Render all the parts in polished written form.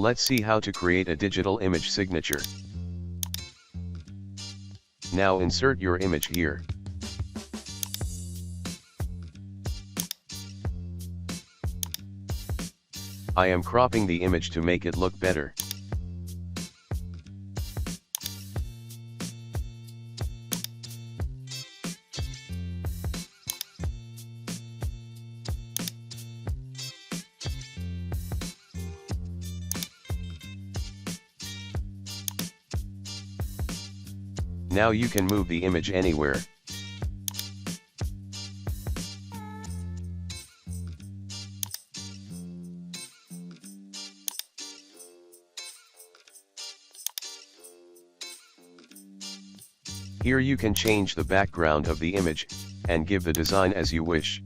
Let's see how to create a digital image signature. Now insert your image here. I am cropping the image to make it look better. Now you can move the image anywhere. Here you can change the background of the image, and give the design as you wish.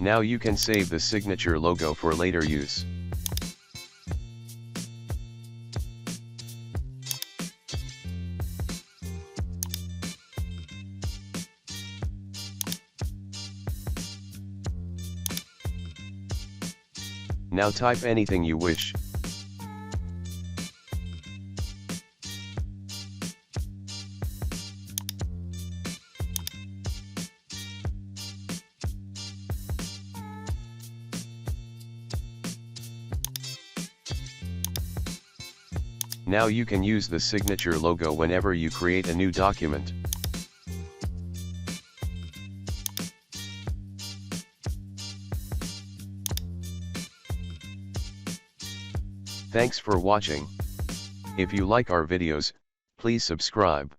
Now you can save the signature logo for later use. Now type anything you wish. Now you can use the signature logo whenever you create a new document. Thanks for watching. If you like our videos, please subscribe.